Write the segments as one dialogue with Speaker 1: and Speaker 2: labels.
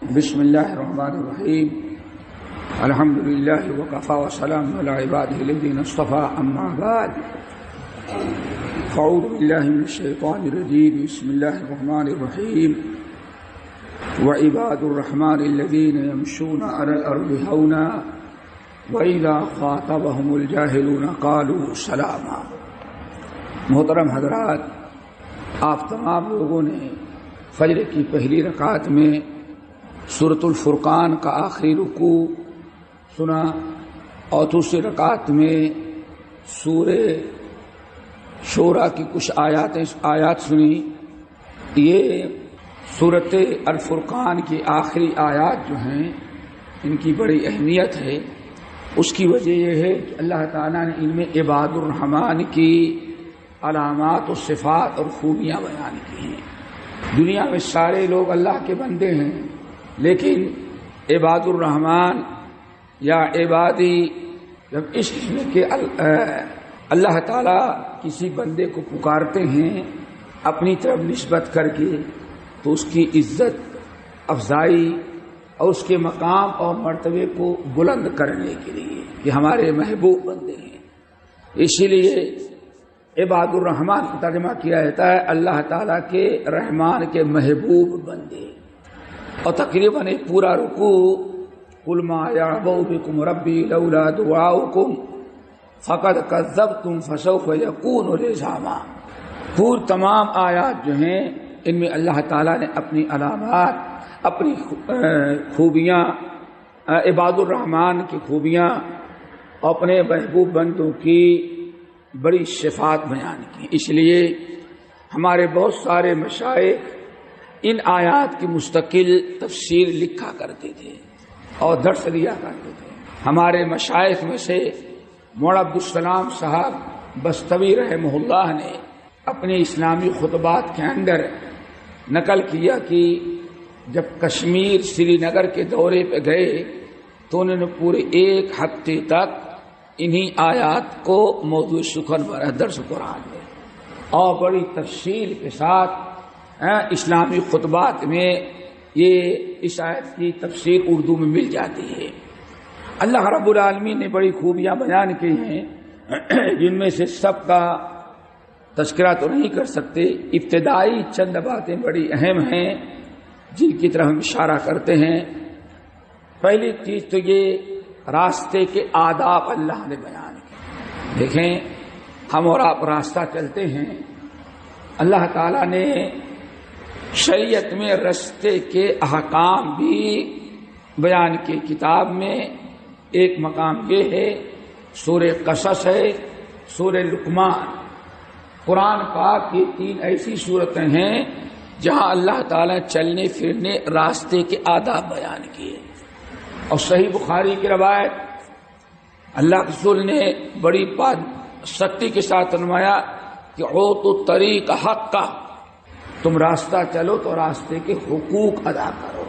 Speaker 1: بسم اللہ الرحمن الرحیم الحمد للہ وکفی وسلام علی عبادہ الذین اصطفی اما بعد فاعوذ باللہ من الشیطان الرجیم بسم اللہ الرحمن الرحیم وعباد الرحمن الذین یمشون علی الارض ہونا وَإِذَا خَاطَبَهُمُ الْجَاهِلُونَ قَالُوا سَلَامًا۔ محترم حضرات، آپ تمام لوگوں نے فجر کی پہلی رکعت میں سورۃ الفرقان کا آخری رکوع سنا اور دوسری رکعت میں سورہ شورى کی کچھ آیات سنی۔ یہ سورۃ الفرقان کی آخری آیات جو ہیں ان کی بڑی اہمیت ہے۔ اس کی وجہ یہ ہے کہ اللہ تعالیٰ نے ان میں عباد الرحمن کی علامات و صفات اور خوبیاں بیان کی ہیں۔ دنیا میں سارے لوگ اللہ کے بندے ہیں، لیکن عباد الرحمن یا عبادی جب اس قسم کے اللہ تعالیٰ کسی بندے کو پکارتے ہیں اپنی طرف نسبت کر کے، تو اس کی عزت افزائی اور اس کے مقام اور مرتبے کو بلند کرنے کے لیے کہ ہمارے محبوب بندے ہیں، اسی لیے عباد الرحمن کا ترجمہ کیا جاتا ہے اللہ تعالیٰ کے رحمان کے محبوب بندے۔ اور تقریباً پورا رکوع قل ما یعبأ بکم ربی لولا دعاؤکم فقد کذبتم فسوف یکون لزاما۔ تمام آیات جو ہیں ان میں اللہ تعالیٰ نے اپنی علامات، اپنی خوبیاں، عباد الرحمن کی خوبیاں، اپنے محبوب بندوں کی بڑی صفات بیان کی۔ اس لیے ہمارے بہت سارے مشائخ ان آیات کی مستقل تفسیر لکھا کرتے تھے اور درس لیا کرتے تھے۔ ہمارے مشائخ میں سے مولانا عبدالسلام صاحب بستوی رحمہ اللہ نے اپنے اسلامی خطبات کے اندر نقل کیا کہ جب کشمیر سری نگر کے دورے پہ گئے تو انہوں نے پورے ایک ہفتے تک انہی آیات کو موضوع سخن بنا درس قرآن میں اور بڑی تفصیل کے ساتھ اسلامی خطبات میں یہ اس آیت کی تفسیر اردو میں مل جاتی ہے۔ اللہ رب العالمین نے بڑی خوبیاں بیان کی ہیں جن میں سے سب کا تذکرہ تو نہیں کر سکتے، ابتدائی چند باتیں بڑی اہم ہیں جن کی طرف ہم اشارہ کرتے ہیں۔ پہلی چیز تو یہ راستے کے آداب اللہ نے بیان کیے۔ دیکھیں، ہم اور آپ راستہ چلتے ہیں، اللہ تعالیٰ نے شریعت میں راستے کے احکام بھی بیان کیے۔ کتاب میں ایک مقام یہ ہے، سورہ قصص ہے، سورہ لقمان۔ قرآن پاک کی 3 ایسی صورتیں ہیں جہاں اللہ تعالیٰ چلنے پھرنے راستے کے آداب بیان کیے۔ اور صحیح بخاری کی روایت اللہ کے رسول نے بڑی بات سختی کے ساتھ فرمایا کہ اعطوا الطریق حقہ، تم راستہ چلو تو راستے کے حقوق ادا کرو۔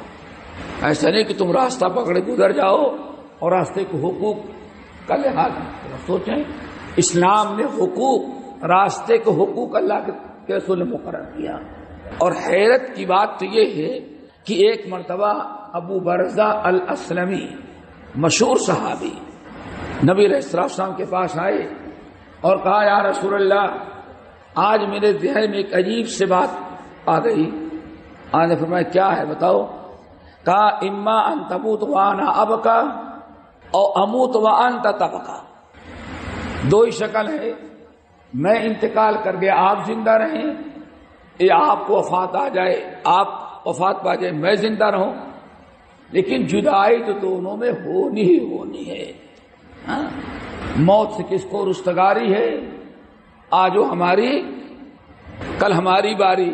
Speaker 1: ایسا نہیں کہ تم راستہ پکڑے گزر جاؤ اور راستے کے حقوق کا لحاظ کرو۔ سوچیں، اسلام نے حقوق، راستے کے حقوق اللہ کے رسول نے مقرر کیا۔ اور حیرت کی بات تو یہ ہے کہ ایک مرتبہ ابو برزہ الاسلمی مشہور صحابی نبی علیہ السلام کے پاس آئے اور کہا یا رسول اللہ، آج میرے ذہن میں ایک عجیب سی بات آ گئی۔ آج نے فرمایا کیا ہے بتاؤ؟ کہا اما ان تموت وانا ابکا او اموت وانت تبکا۔ دو ہی شکل ہے، میں انتقال کر گیا آپ زندہ رہیں، یا آپ کو وفات آ جائے، آپ وفات پا جائے میں زندہ رہوں، لیکن جدائی تو دونوں میں ہونی ہی ہونی ہے۔ موت سے کس کو رستگاری ہے؟ آج وہ ہماری، کل ہماری باری۔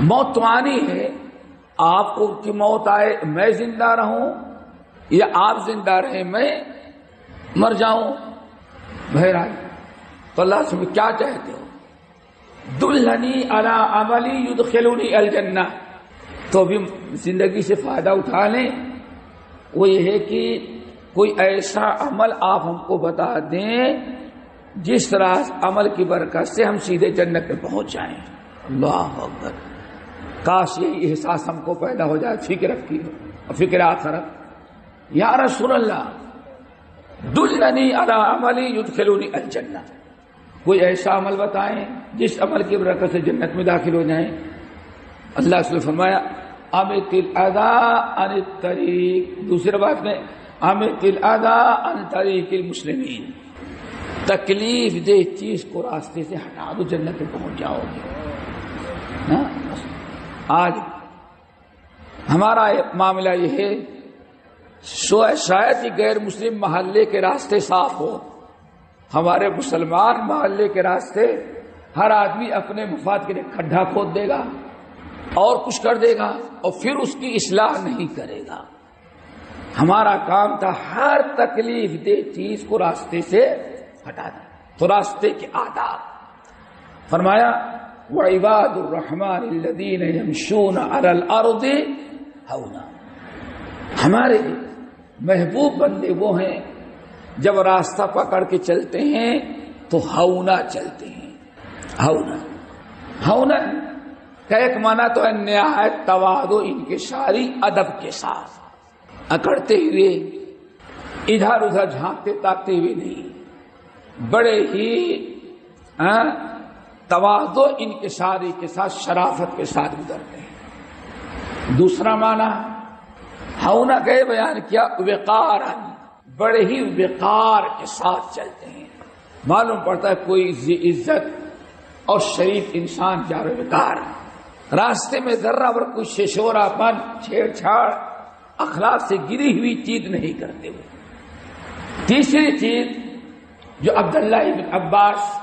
Speaker 1: موت تو آنی ہے، آپ کو کی موت آئے میں زندہ رہوں یا آپ زندہ رہیں میں مر جاؤں۔ بہرحال تو اللہ سے کیا چاہتے ہو؟ دلنی علی عملی یدخلنی الجنہ، تو بھی زندگی سے فائدہ اٹھا لیں۔ وہ یہ ہے کہ کوئی ایسا عمل آپ ہم کو بتا دیں جس طرح عمل کی برکت سے ہم سیدھے جنت میں پہنچ جائیں۔ اللہ اکبر۔ کاش یہ احساس ہم کو پیدا ہو جائے فکر کی اور فکر آخرت. یا رسول اللہ دلنی علی عمل یدخلونی الجنہ، کوئی ایسا عمل بتائیں جس عمل کی برکت سے جنت میں داخل ہو جائیں. اللہ سے فرمایا امت الاذى عن الطریق، دوسری بات میں امت الاذى عن طریق المسلمین، تکلیف دہ چیز کو راستے سے ہٹا دو، جنت میں پہنچ جاؤ گے. آج ہمارا معاملہ یہ ہے، شاید ہی غیر مسلم محلے کے راستے صاف ہو، ہمارے مسلمان محلے کے راستے ہر آدمی اپنے مفاد کے لیے کھڈا کھود دے گا اور کچھ کر دے گا اور پھر اس کی اصلاح نہیں کرے گا. ہمارا کام تھا ہر تکلیف دہ چیز کو راستے سے ہٹا دیں. تو راستے کے آداب فرمایا وعباد الرحمن الذین یمشون علی الارض ہونا، ہمارے محبوب بندے وہ ہیں جب راستہ پکڑ کے چلتے ہیں تو ہونا چلتے ہیں. ہونا کا ایک معنی تو ہے نہایت تواضع، انکساری، ادب کے ساتھ، اکڑتے ہوئے، ادھر ادھر جھانکتے تاکتے ہوئے نہیں، بڑے ہی تواضع انکساری کے ساتھ، شرافت کے ساتھ گزرتے ہیں. دوسرا معنی ہونا کا بیان کیا وقارا، بڑے ہی وقار کے ساتھ چلتے ہیں. معلوم پڑتا ہے کوئی عزت اور شریف انسان جا رہے وقار، راستے میں ذرہ بھر کوئی ششورا پن، چھیڑ چھاڑ، اخلاق سے گری ہوئی چیز نہیں کرتے ہوئے. تیسری چیز جو عبداللہ ابن عباس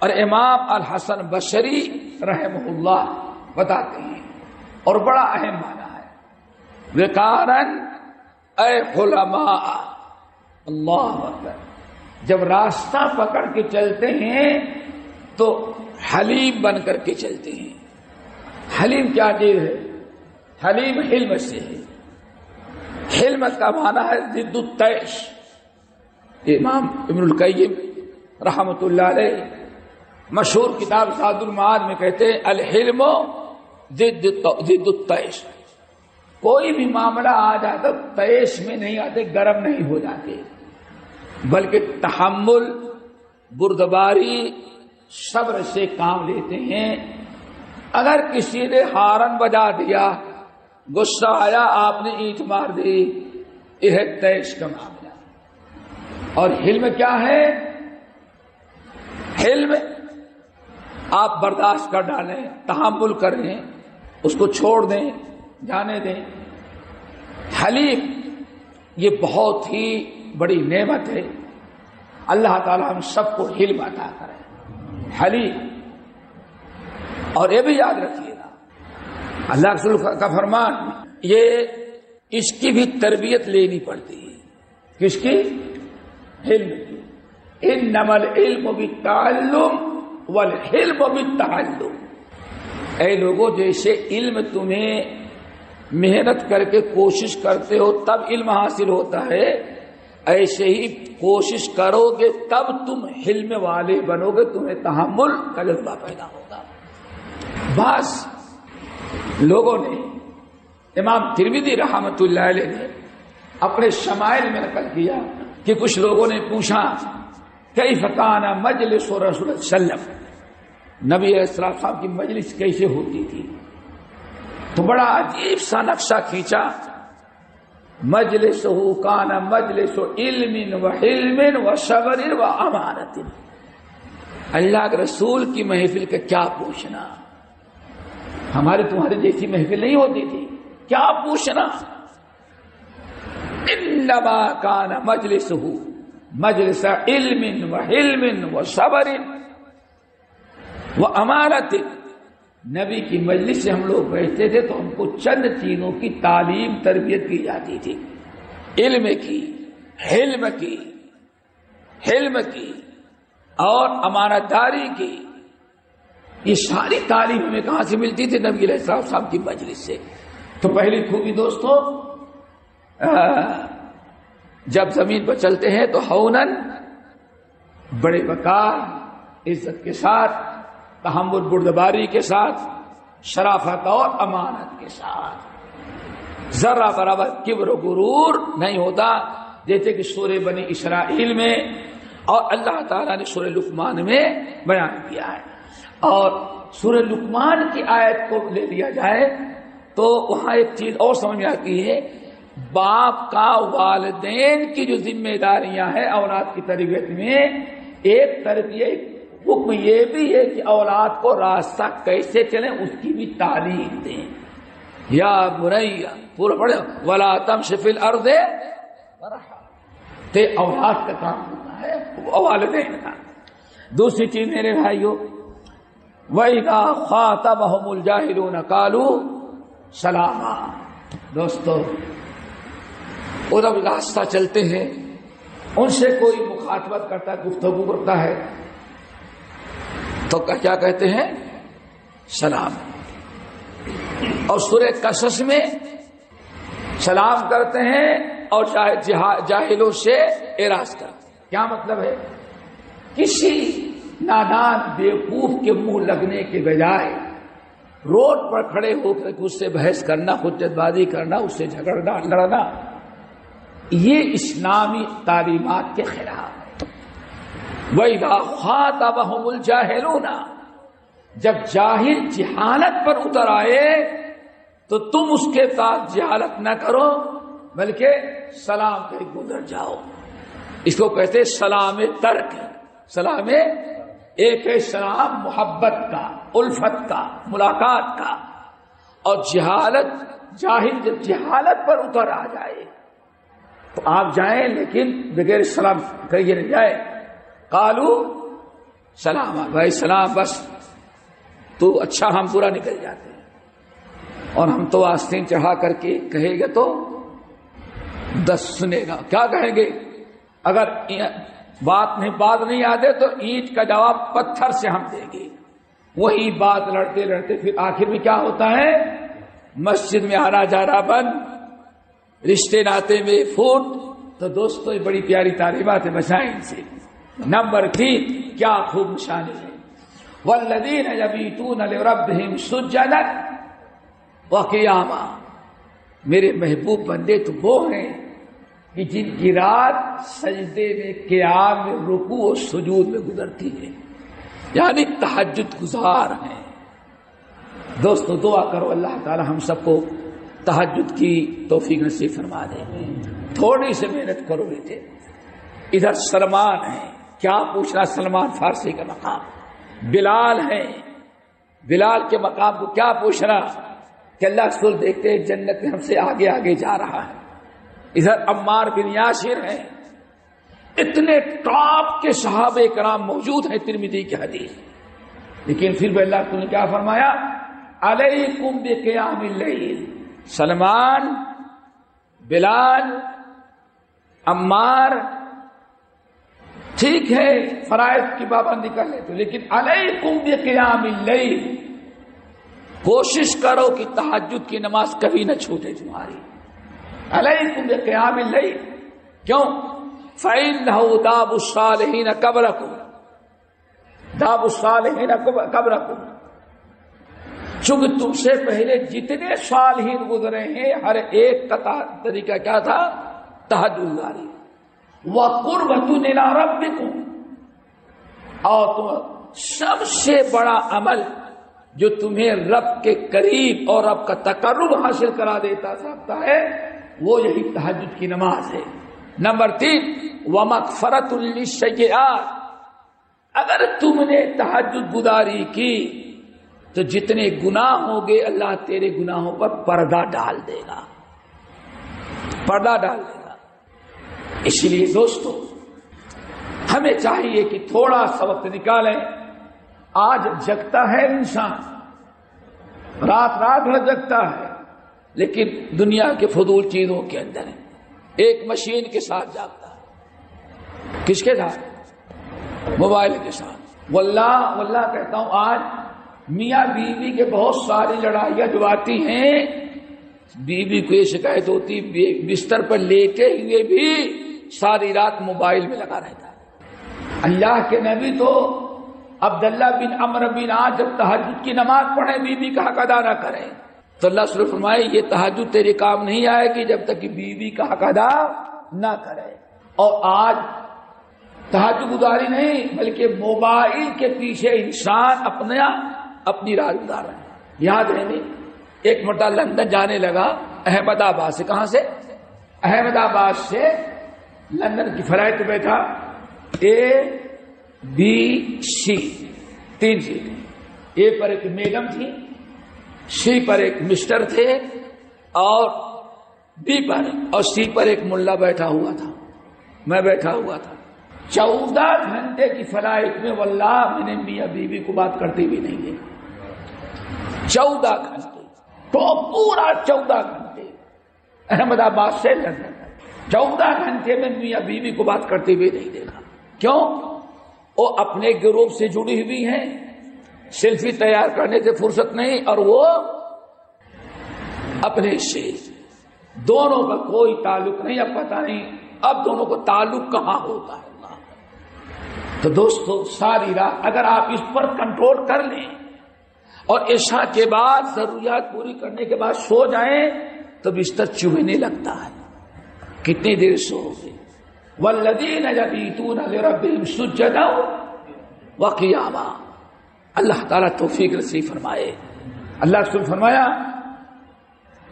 Speaker 1: اور امام الحسن بصری رحمہ اللہ بتاتے ہیں اور بڑا اہم معنی ہے، وقارن اے علماء. اللہ اکبر، جب راستہ پکڑ کے چلتے ہیں تو حلیم بن کر کے چلتے ہیں. حلیم کیا چیز ہے؟ حلیم حلم سے ہے. حلم کا معنی ہے ضد الطیش. امام ابن القیم رحمۃ اللہ علیہ مشہور کتاب زاد المعاد میں کہتے ہیں الحلم ضد الطیش. کوئی بھی معاملہ آ جاتا طیش میں نہیں آتے، گرم نہیں ہو جاتے، بلکہ تحمل، بردباری، صبر سے کام لیتے ہیں. اگر کسی نے ہارن بجا دیا، غصہ آیا، آپ نے اینٹ مار دی، یہ ہے طیش کا معاملہ. اور حلم کیا ہے؟ حلم آپ برداشت کر ڈالیں، تحمل کریں، اس کو چھوڑ دیں، جانے دیں. حلیم یہ بہت ہی بڑی نعمت ہے. اللہ تعالی ہم سب کو حلم عطا کرے. حلیم. اور یہ بھی یاد رکھیے گا اللہ رسول کا فرمان، یہ اس کی بھی تربیت لینی پڑتی ہے. کس کی؟ حلم کی. انما العلم بالتعلم والحلم بالتعلم. اے لوگوں، جیسے علم تمہیں محنت کر کے کوشش کرتے ہو تب علم حاصل ہوتا ہے، ایسے ہی کوشش کرو گے تب تم حلم والے بنو گے، تمہیں تحمل کا جذبہ پیدا ہوگا. بعض لوگوں نے، امام ترمذی رحمۃ اللہ علیہ نے اپنے شمائل میں نقل کیا کہ کچھ لوگوں نے پوچھا کیف کان مجلس رسول اللہ صلی اللہ علیہ وسلم، نبی علیہ السلام صاحب کی مجلس کیسے ہوتی تھی؟ تو بڑا عجیب سا نقشہ کھینچا، مجلسہ کان مجلس علم و حلم و صبر و امانت. اللہ کے رسول کی محفل کا کیا پوچھنا، ہماری تمہاری جیسی محفل نہیں ہوتی تھی، کیا پوچھنا. انما کان مجلسہ مجلس علم و حلم و صبر و امانت. نبی کی مجلس سے ہم لوگ بیٹھتے تھے تو ہم کو چند چیزوں کی تعلیم تربیت کی جاتی تھی، علم کی، حلم کی اور امانت داری کی. یہ ساری تعلیم ہمیں کہاں سے ملتی تھی؟ نبی علیہ السلام صاحب کی مجلس سے. تو پہلی خوبی دوستو، جب زمین پر چلتے ہیں تو ہونن، بڑے وقار، عزت کے ساتھ، تحمل، بردباری کے ساتھ، شرافت اور امانت کے ساتھ. ذرہ برابر کبر و غرور نہیں ہوتا، جیسے کہ سورہ بنی اسرائیل میں اور اللہ تعالیٰ نے سورہ لقمان میں بیان کیا ہے. اور سورہ لقمان کی آیت کو لے لیا جائے تو وہاں ایک چیز اور سمجھ میں آتی ہے، باپ کا والدین کی جو ذمہ داریاں ہیں اولاد کی تربیت میں، ایک تربیت حکم یہ بھی ہے کہ اولاد کو راستہ کیسے چلیں اس کی بھی تعلیم دیں. یا بنیا پورا پڑھے ولا تمش فی الارض مرحا، تے اولاد کا کام ہوتا ہے والدین کا. دوسری چیز میرے بھائیوں، وَإِذَا خَاطَبَهُمُ الْجَاهِلُونَ قَالُوا سَلَامًا. دوستو وہ جب راستہ چلتے ہیں ان سے کوئی مخاطبت کرتا ہے، گفتگو کرتا ہے تو کیا کہتے ہیں؟ سلام. اور سورہ قصص میں سلام کرتے ہیں اور جاہلوں سے اعراض کرتے ہیں. کیا مطلب ہے؟ کسی نادان بیوقوف کے منہ لگنے کے بجائے روڈ پر کھڑے ہو کر اس سے بحث کرنا، حجت بازی کرنا، اس سے جھگڑنا، لڑنا، یہ اسلامی تعلیمات کے خلاف ہے. وَإِذَا خَاطَبَهُمُ الْجَاهِلُونَ، جب جاہل جہالت پر اتر آئے تو تم اس کے ساتھ جہالت نہ کرو بلکہ سلام کر گزر جاؤ. اس کو کہتے سلام ترک. سلام ایک ہے سلام محبت کا، الفت کا، ملاقات کا، اور جہالت، جاہل جب جہالت پر اتر آ جائے تو آپ جائیں لیکن بغیر سلام کریے نہ جائے. قالو سلام، بھائی سلام، بس تو اچھا ہم پورا نکل جاتے ہیں. اور ہم تو آستین چڑھا کر کے کہے گا تو 10 سنے گا. کیا کہیں گے؟ اگر بات نہیں آتے تو اینٹ کا جواب پتھر سے ہم دیں گے. وہی بات لڑتے لڑتے پھر آخر میں کیا ہوتا ہے؟ مسجد میں آنا جانا بند، رشتے ناطے میں فوٹ. تو دوستو یہ بڑی پیاری تعلیمات ہیں، بچائیں ان سے. نمبر 3 کیا خوب نشانی ہے، والذین یبیتون لربہم سجدا وقیاما. میرے محبوب بندے تو وہ ہیں کہ جن کی رات سجدے میں، قیام میں، رکوع و سجود میں گزرتی ہے، یعنی تہجد گزار ہیں. دوستو دعا کرو اللہ تعالی ہم سب کو تہجد کی توفیق نصیب فرما دے. تھوڑی سی محنت کرو بیٹے. ادھر سلمان ہے، کیا پوچھنا سلمان فارسی کا مقام، بلال ہے، بلال کے مقام کو کیا پوچھنا کہ اللہ رسول دیکھتے ہیں جنت میں ہم سے آگے آگے جا رہا ہے. ادھر عمار بن یاسر ہیں. اتنے ٹاپ کے صحابہ کرام موجود ہیں ترمذی کی حدیث. لیکن پھر بھی اللہ نے کیا فرمایا؟ علیکم بقیام اللیل. سلمان، بلال، عمار ٹھیک ہے فرائض کی پابندی کر لیتے، لیکن علیکم بقیام اللیل، کوشش کرو کہ تہجد کی نماز کبھی نہ چھوٹے تمہاری. علیکم بقیام اللیل. کیوں؟ فإنہ داب الصالحین قبلکم، داب الصالحین قبلکم، چونکہ تم سے پہلے جتنے صالحین گزرے ہیں ہر ایک کا طریقہ کیا تھا؟ تہجد گزاری. وقربۃ الی ربکم، اور تم سب سے بڑا عمل جو تمہیں رب کے قریب اور رب کا تقرب حاصل کرا دیتا سکتا ہے وہ یہی تہجد کی نماز ہے. نمبر 3 ومغفرۃ للسیئات. اگر تم نے تہجد گزاری کی تو جتنے گناہ ہوں گے اللہ تیرے گناہوں پر پردہ ڈال دے گا، پردہ ڈال دے گا. اس لیے دوستو ہمیں چاہیے کہ تھوڑا سا وقت نکالیں. آج جگتا ہے انسان، رات رات بھر جگتا ہے، لیکن دنیا کے فضول چیزوں کے اندر ہے. ایک مشین کے ساتھ جاگتا ہے. کس کے ساتھ؟ موبائل کے ساتھ. واللہ کہتا ہوں آج میاں بیوی کے بہت ساری لڑائیاں جو آتی ہیں، بیوی کو یہ شکایت ہوتی بستر پر لیٹے ہوئے بھی ساری رات موبائل میں لگا رہتا ہے. اللہ کے نبی تو عبداللہ بن عمرو بن عاص جب تہجد کی نماز پڑھیں بیوی کا حق ادا نہ کریں تو اللہ صلی اللہ علیہ وسلم فرمائے یہ تہجد تیرے کام نہیں آئے گی جب تک کہ بیوی کا حق ادا نہ کرے. اور آج تہجد گزاری نہیں بلکہ موبائل کے پیچھے انسان اپنی رات گزار رہے ہیں. یاد رہے ایک مرتبہ لندن جانے لگا احمد آباد سے. کہاں سے؟ احمد آباد سے لندن کی فلائٹ بیٹھا. A B C 3 سیٹیں. اے پر ایک میڈم تھی, سی پر ایک مسٹر تھے اور بی پر اور سی پر ایک ملا بیٹھا ہوا تھا. میں بیٹھا ہوا تھا. 14 گھنٹے کی فلائٹ میں واللہ میں نے میاں بیوی کو بات کرتے بھی نہیں دیکھا. 14 گھنٹے تو پورا 14 گھنٹے احمد آباد سے لندن 14 گھنٹے میں میاں بیوی کو بات کرتے ہوئے نہیں دیکھا. کیوں؟ وہ اپنے گروپ سے جڑی ہوئی ہیں, سیلفی تیار کرنے سے فرصت نہیں, اور وہ اپنے سے دونوں کا کوئی تعلق نہیں. اب پتہ نہیں اب دونوں کو تعلق کہاں ہوتا ہے. تو دوستو ساری رات اگر آپ اس پر کنٹرول کر لیں اور عشاء کے بعد ضروریات پوری کرنے کے بعد سو جائیں تو بستر چبھنے لگتا ہے. کتنی دیر سو گے؟ والذین یبیتون لربہم سجدا وقیاما. اللہ تعالیٰ توفیق نصیب فرمائے. اللہ رسول فرمایا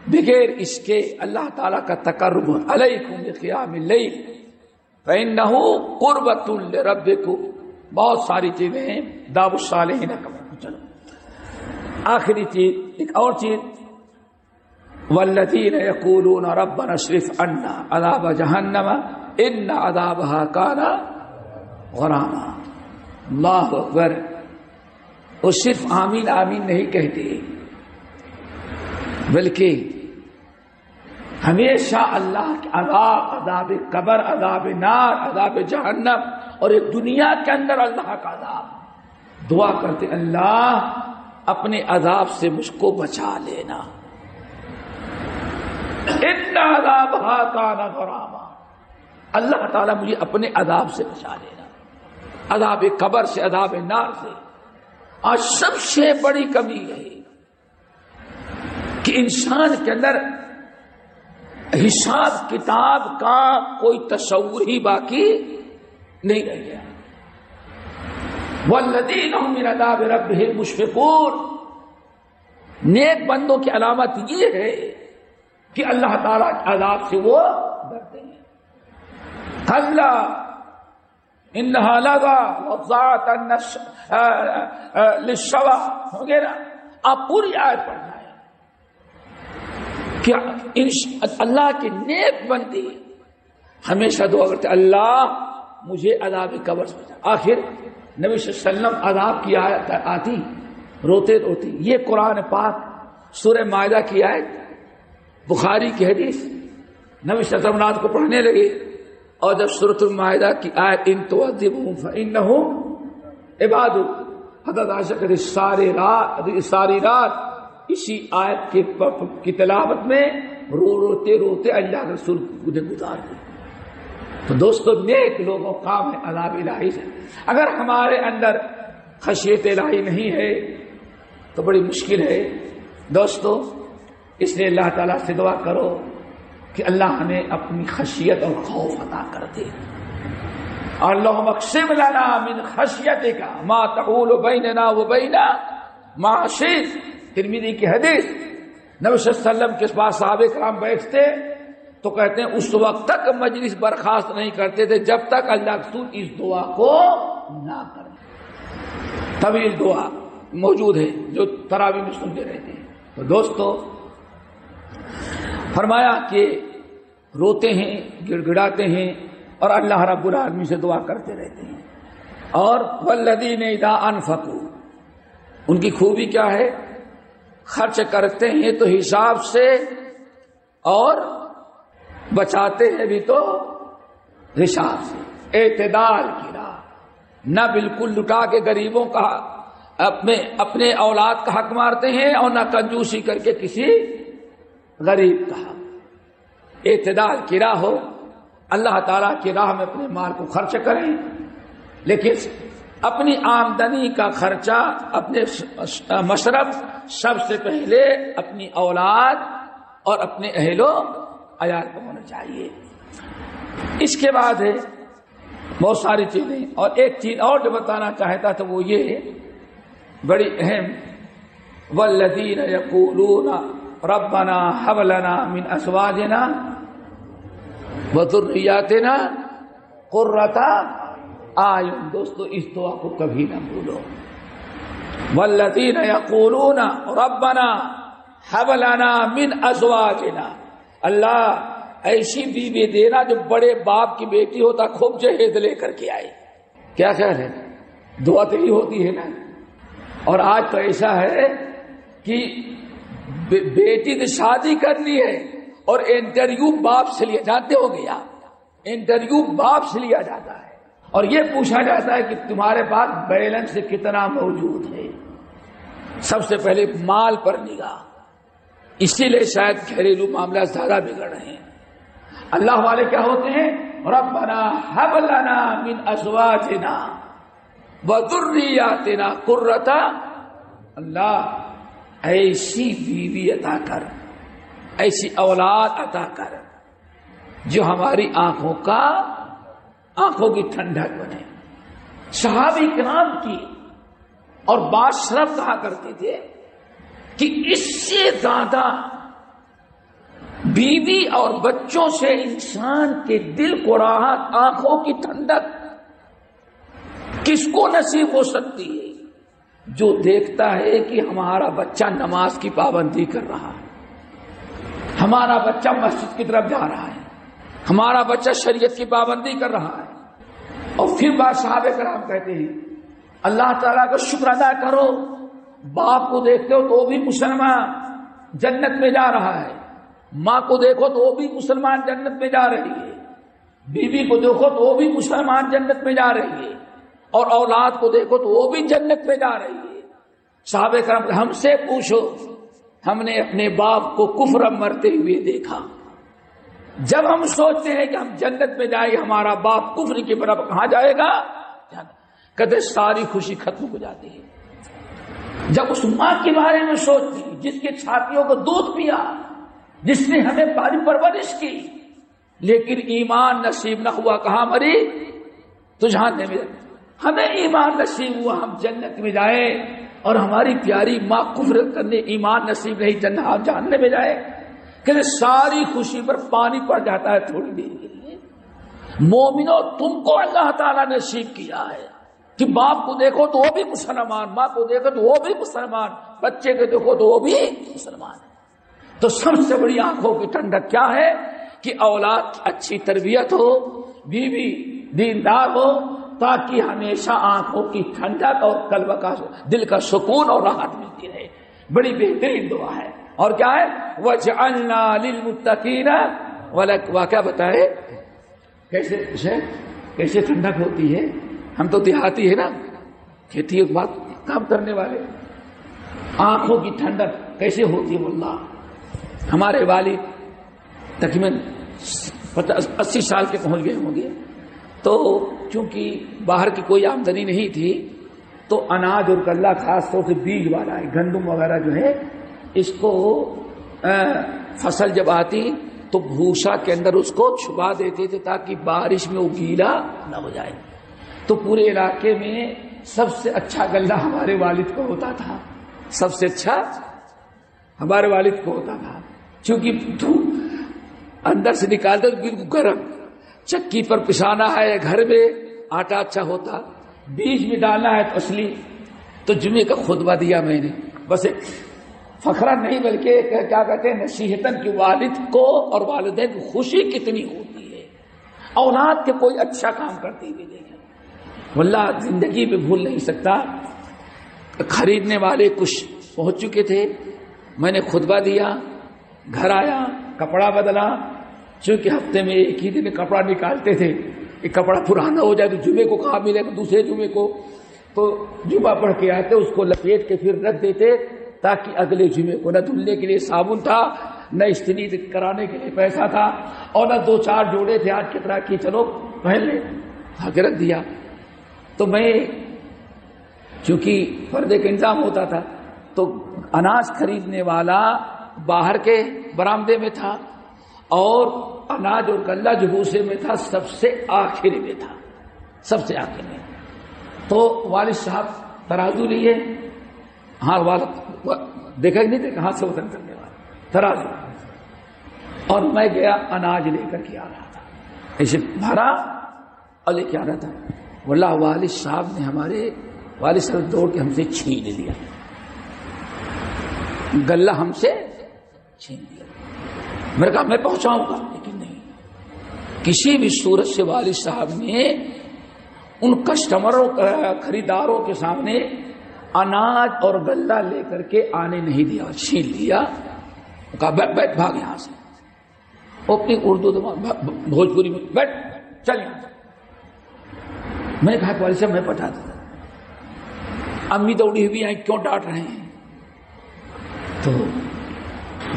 Speaker 1: بغیر اس کے اللہ تعالیٰ کا تقرب علیکم بقیام اللیل فإنہ قربۃ لربکم. بہت ساری چیزیں ہیں داب الصالحین کا. چلو آخری چیز ایک اور چیز, والذین یقولون ربنا اصرف عنا عذاب جہنم ان عذابها کان غراما. اللہ اکبر. وہ صرف آمین آمین نہیں کہتے بلکہ ہمیشہ اللہ کے عذاب, عذاب قبر, عذاب نار, عذاب جہنم اور ایک دنیا کے اندر اللہ کا عذاب دعا کرتے اللہ اپنے عذاب سے مجھ کو بچا لینا. ان عذابها کان غراما. اللہ تعالیٰ مجھے اپنے عذاب سے بچا لینا, عذاب قبر سے, عذاب نار سے. آج سب سے بڑی کمی ہے کہ انسان کے اندر حساب کتاب کا کوئی تصور ہی باقی نہیں رہ گیا. والذین هم من عذاب ربهم مشفقون. نیک بندوں کی علامت یہ ہے کہ اللہ تعالیٰ کے عذاب سے وہ ڈرتے ہیں. کلا انہا لظی نزاعۃ للشوی وغیرہ. آپ پوری آیت پڑھ رہے ہیں کہ اللہ کے نیک بندے ہمیشہ دعا کرتے اللہ مجھے عذاب قبر سے بچا. آخر نبی صلی اللہ علیہ وسلم عذاب کی آیت آتی روتے روتے. یہ قرآن پاک سورہ مائدہ کی آیت, بخاری کی حدیث. نبی صلی اللہ علیہ وسلم رات کو پڑھنے لگے اور جب سورۃ المائدہ کی آیت ان تعذبہم فإنہم عبادک, حضرت عائشہ کہتی ساری رات اسی آیت کی تلاوت میں روتے روتے اللہ کے رسول کو گزار دی. تو دوستو نیک لوگوں کام ہے عذاب الہی سے. اگر ہمارے اندر خشیت الہی نہیں ہے تو بڑی مشکل ہے دوستو. اس لیے اللہ تعالیٰ سے دعا کرو کہ اللہ ہمیں اپنی خشیت اور خوف عطا کر دے. اور اللہم اقسم لنا من خشیتک ما تحول بیننا وبین معاصیک. ترمذی کی حدیث. نبی صلی اللہ علیہ وسلم کے پاس صحابہ کرام بیٹھتے تو کہتے ہیں اس وقت تک مجلس برخاست نہیں کرتے تھے جب تک اللہ رسول اس دعا کو نہ کریں. طویل دعا موجود ہے جو تراویح میں سنتے رہتے ہیں. تو دوستو فرمایا کہ روتے ہیں, گڑ گڑاتے ہیں اور اللہ رب العالمین سے دعا کرتے رہتے ہیں. اور والذین اذا انفقوا, ان کی خوبی کیا ہے؟ خرچ کرتے ہیں تو حساب سے اور بچاتے ہیں بھی تو حساب سے. اعتدال کی راہ, نہ بالکل لٹا کے غریبوں کا اپنے اولاد کا حق مارتے ہیں اور نہ کنجوسی کر کے کسی غریب کا حق. اعتدال کی راہ ہو, اللہ تعالیٰ کی راہ میں اپنے مال کو خرچ کریں لیکن اپنی آمدنی کا خرچہ، اپنے مصرف سب سے پہلے اپنی اولاد اور اپنے اہل و عیال کو ہونا چاہیے. اس کے بعد ہے بہت ساری چیزیں، اور ایک چیز اور جو بتانا چاہتا تھا وہ یہ بڑی اہم، والذین یقولون ربنا هب لنا من ازواجنا وذریاتنا قرۃ اعین. دوستو اس دعا کو کبھی نہ بھولو. والذین یقولون ربنا هب لنا من ازواجنا، اللہ ایسی بیوی دینا جو بڑے باپ کی بیٹی ہوتا خوب جہیز لے کر کے آئے. کیا خیال ہے؟ دعا تو ہی ہوتی ہے نا. اور آج تو ایسا ہے کہ بیٹی نے شادی کرنی ہے اور انٹرویو باپ سے لیا، جانتے ہو گیا انٹرویو باپ سے لیا جاتا ہے اور یہ پوچھا جاتا ہے کہ تمہارے پاس بیلنس کتنا موجود ہے. سب سے پہلے مال پر نگاہ. اسی لیے شاید گھریلو معاملہ زیادہ بگڑ رہے ہیں. اللہ والے کیا ہوتے ہیں؟ ربنا هب لنا من ازواجنا وذریاتنا قرۃ، اللہ ایسی بیوی عطا کر، ایسی اولاد عطا کر جو ہماری آنکھوں کی ٹھنڈک بنے. صحابہ کرام کی اور باشرف کہا کرتے تھے کہ اس سے زیادہ بیوی اور بچوں سے انسان کے دل کو راحت، آنکھوں کی ٹھنڈک کس کو نصیب ہو سکتی ہے؟ جو دیکھتا ہے کہ ہمارا بچہ نماز کی پابندی کر رہا ہے، ہمارا بچہ مسجد کی طرف جا رہا ہے، ہمارا بچہ شریعت کی پابندی کر رہا ہے. اور پھر بعض صحابہ کرام کہتے ہیں اللہ تعالیٰ کا شکر ادا کرو، باپ کو دیکھتے ہو تو وہ بھی مسلمان جنت میں جا رہا ہے، ماں کو دیکھو تو وہ بھی مسلمان جنت میں جا رہی ہے، بیوی کو دیکھو تو وہ بھی مسلمان جنت میں جا رہی ہے، اور اولاد کو دیکھو تو وہ بھی جنت میں جا رہی ہے. صحابہ کرام ہم سے پوچھو، ہم نے اپنے باپ کو کفر مرتے ہوئے دیکھا. جب ہم سوچتے ہیں کہ ہم جنت میں جائیں گے، ہمارا باپ کفر کی طرف کہاں جائے گا، کہتے ساری خوشی ختم ہو جاتی ہے. جب اس ماں کے بارے میں سوچتے ہیں جس کے چھاتیوں کو دودھ پیا، جس نے ہمیں پاری پرورش کی، لیکن ایمان نصیب نہ ہوا، کہاں مری؟ تو جہنم میں. ہمیں ایمان نصیب ہوا ہم جنت میں جائیں، اور ہماری پیاری ماں کفر کرنے ایمان نصیب نہیں، جہنم میں جائے. کہ ساری خوشی پر پانی پڑ جاتا ہے تھوڑی دیر کے لیے. مومنو تم کو اللہ تعالیٰ نے نصیب کیا ہے کہ باپ کو دیکھو تو وہ بھی مسلمان، ماں کو دیکھو تو وہ بھی مسلمان، بچے کو دیکھو تو وہ بھی مسلمان. تو سب سے بڑی آنکھوں کی ٹھنڈک کیا ہے کہ اولاد کی اچھی تربیت ہو، بیوی دیندار ہو، تاکہ ہمیشہ آنکھوں کی ٹھنڈک اور قلب کا دل کا سکون اور راحت ملتی رہے. بڑی بہترین دعا ہے. اور کیا ہے؟ وَجْعَلْنَا لِلْمُتَّقِينَ واقعہ بتائے کیسے ٹھنڈک ہوتی ہے. ہم تو دیہاتی ہے نا، کھیتی کے بعد کام کرنے والے. آنکھوں کی ٹھنڈک کیسے ہوتی ہے واللہ. ہمارے والد تقریباً 80 سال کے پہنچ گئے ہوں گے، تو چونکہ باہر کی کوئی آمدنی نہیں تھی تو اناج اور غلہ خاص طور سے بیج والا ہے، گندم وغیرہ جو ہے، اس کو فصل جب آتی تو بھوسا کے اندر اس کو چھپا دیتے تھے تاکہ بارش میں وہ گیلا نہ ہو جائے. تو پورے علاقے میں سب سے اچھا غلہ ہمارے والد کو ہوتا تھا، سب سے اچھا ہمارے والد کو ہوتا تھا، کیونکہ اندر سے نکالتے تو بالکل گرم. چکی پر پسانا ہے، گھر میں آٹا اچھا ہوتا، بیج میں ڈالنا ہے تو اصلی. تو جمعے کا خطبہ دیا میں نے، بس ایک فخرہ نہیں بلکہ کیا کہتے ہیں نصیحتاً کہ والد کو اور والدین کی خوشی کتنی ہوتی ہے اولاد کے کوئی اچھا کام کرتے ہوئے دیکھیں. واللہ زندگی میں بھول نہیں سکتا. خریدنے والے کچھ پہنچ چکے تھے، میں نے خطبہ دیا، گھر آیا، کپڑا بدلا. چونکہ ہفتے میں ایک ہی دن کپڑا نکالتے تھے، ایک کپڑا پرانا ہو جائے تو جمعے کو کہاں ملے گا، دوسرے جمعے کو. تو جمعہ پڑھ کے آتے، اس کو لپیٹ کے پھر رکھ دیتے تاکہ اگلے جمعے کو نہ دھلنے کے لیے صابن تھا، نہ استنی کرانے کے لیے پیسہ تھا، اور نہ 2-4 جوڑے تھے آج کی طرح کی چلو پہن لے، کے رکھ دیا. تو میں کیونکہ پردے کا انتظام ہوتا تھا تو اناج خریدنے والا باہر کے برآمدے میں تھا اور اناج اور غلہ جو بھوسے میں تھا سب سے آخر میں تھا، سب سے آخر میں. تو والد صاحب ترازو لیے، ہاں والد دیکھا ہی نہیں دیکھا، ہاتھ سے وزن کرنے والا ترازو، اور میں گیا اناج لے کر کے آ رہا تھا، ایسے بھرا اور لے کے آ رہا تھا. واللہ والد صاحب نے ہمارے والد صاحب دوڑ کے ہم سے چھین لیا، غلہ ہم سے چھین لیا. میں نے کہا میں پہنچاؤں گا، لیکن نہیں، کسی بھی صورت سے والد صاحب نے ان کسٹمروں خریداروں کے سامنے اناج اور غلہ لے کر کے آنے نہیں دیا، چھین لیا. کہا بیٹھ بھاگ یہاں سے. وہ اپنی اردو بھوجپوری میں بیٹھ چل یہاں سے. میں نے کہا کہ والد صاحب میں پٹھا دوں، امی دوڑی ہوئی ہیں کیوں ڈانٹ رہے ہیں؟ تو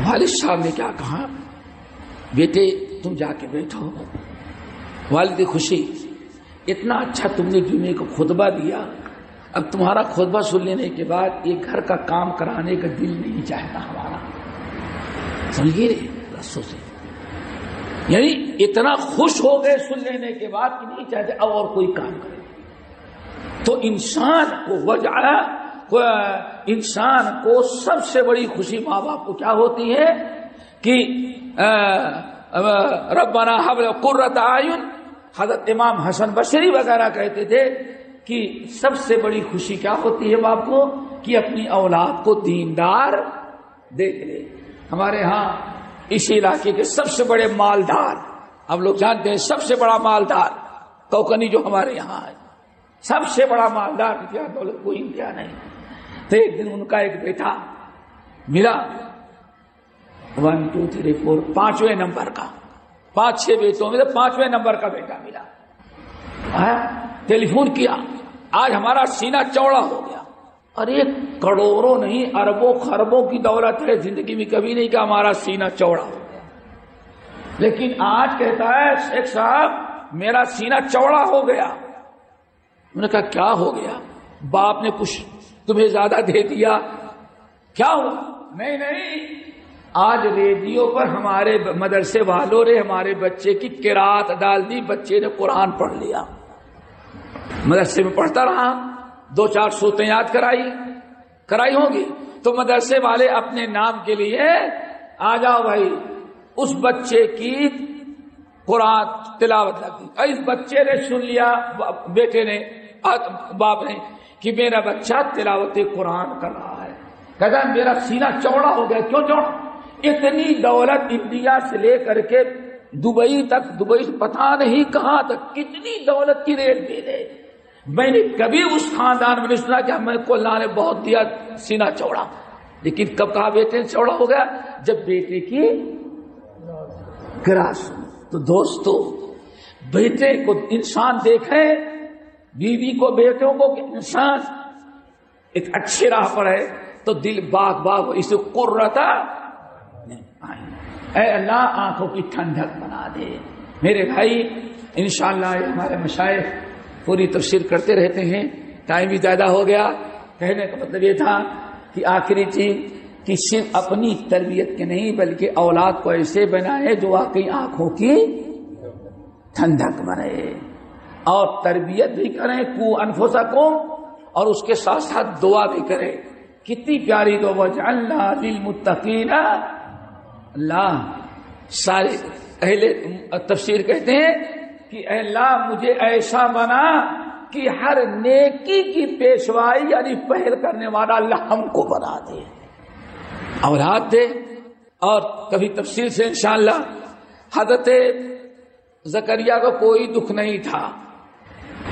Speaker 1: والد صاحب نے کیا کہا، بیٹے تم جا کے بیٹھو. والد خوشی، اتنا اچھا تم نے جمعے کو خطبہ دیا، اب تمہارا خطبہ سن لینے کے بعد یہ گھر کا کام کرانے کا دل نہیں چاہتا ہمارا. سمجھیے رسوں سے، یعنی اتنا خوش ہو گئے سن لینے کے بعد کہ نہیں چاہتے اب اور کوئی کام کرے. تو انسان کو سب سے بڑی خوشی ماں باپ کو کیا ہوتی ہے کہ ربنا حب لنا قرۃ اعین. حضرت امام حسن بصری وغیرہ کہتے تھے کہ سب سے بڑی خوشی کیا ہوتی ہے باپ کو کہ اپنی اولاد کو دیندار دیکھ لے. ہمارے ہاں اسی علاقے کے سب سے بڑے مالدار، ہم لوگ جانتے ہیں سب سے بڑا مالدار کوکنی جو ہمارے یہاں ہے، سب سے بڑا مالدار، کیا دولت کوئی انتہا نہیں. تو ایک دن ان کا ایک بیٹا ملا 1 2 3 4 5ویں نمبر کا، 5 6 بیٹوں میں سے 5ویں نمبر کا بیٹا ملا. ٹیلی فون کیا، آج ہمارا سینہ چوڑا ہو گیا. ارے کروڑوں نہیں اربوں خربوں کی دولت ہے، زندگی میں کبھی نہیں کہ ہمارا سینہ چوڑا ہو گیا، لیکن آج کہتا ہے شیخ صاحب میرا سینہ چوڑا ہو گیا. میں نے کہا کیا ہو گیا؟ باپ نے کچھ تمہیں زیادہ دے دیا؟ کیا ہوا؟ نہیں، آج ریڈیو پر ہمارے مدرسے والوں نے ہمارے بچے کی قرات ڈال دی، بچے نے قرآن پڑھ لیا. مدرسے میں پڑھتا رہا، 2-4 سورتیں یاد کرائی ہوگی، تو مدرسے والے اپنے نام کے لیے آ جاؤ بھائی اس بچے کی قرآن تلاوت لگ دی. اس بچے نے سن لیا، بیٹے نے باپ نے کہ میرا بچہ تلاوت قرآن کر رہا ہے. کہتا ہے میرا سینہ چوڑا ہو گیا. کیوں چوڑا؟ اتنی دولت انڈیا سے لے کر کے دبئی تک، دبئی پتہ نہیں کہاں تک کتنی دولت کی ریٹ دے دے. میں نے کبھی اس خاندان میں نہیں سنا کہ میں کو اللہ نے بہت دیا سینہ چوڑا. لیکن کب کہا بیٹے چوڑا ہو گیا؟ جب بیٹے کی گراس. تو دوستو بیٹے کو انسان دیکھے، بیوی کو بیٹوں کو کہ انسان ایک اچھی راہ پر ہے تو دل باغ اسے قرۃ اے اللہ آنکھوں کی ٹھنڈک بنا دے. میرے بھائی انشاءاللہ ہمارے مشائخ پوری تفسیر کرتے رہتے ہیں، ٹائم بھی زیادہ ہو گیا. کہنے کا مطلب یہ تھا کہ آخری چیز کہ صرف اپنی تربیت کے نہیں بلکہ اولاد کو ایسے بنائے جو واقعی آنکھوں کی ٹھنڈک بنے، اور تربیت بھی کریں کو انفسکم، اور اس کے ساتھ ساتھ دعا بھی کریں. کتنی پیاری دعا، وجعلنا للمتقین. اللہ سارے اہل تفسیر کہتے ہیں کہ اے اللہ مجھے ایسا بنا کہ ہر نیکی کی پیشوائی یعنی پہل کرنے والا اللہ ہم کو بنا دے، اولاد دے. اور کبھی تفصیل سے انشاءاللہ حضرت زکریا کو کوئی دکھ نہیں تھا،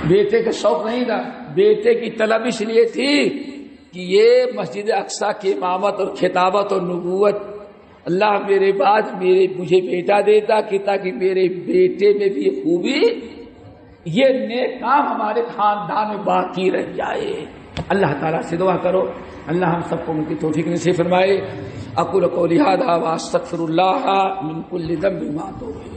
Speaker 1: بیٹے کا شوق نہیں تھا، بیٹے کی طلب اس لیے تھی کہ یہ مسجد اقصی کی امامت اور خطابت اور نبوت اللہ میرے بعد مجھے بیٹا دیتا کہ تاکہ میرے بیٹے میں بھی یہ خوبی، یہ نیک کام ہمارے خاندان میں باقی رہ جائے. اللہ تعالیٰ سے دعا کرو اللہ ہم سب کو ان کی توفیق نصیب فرمائے. اقول قولی ھذا واستغفر اللہ من کل ذنب ما توب.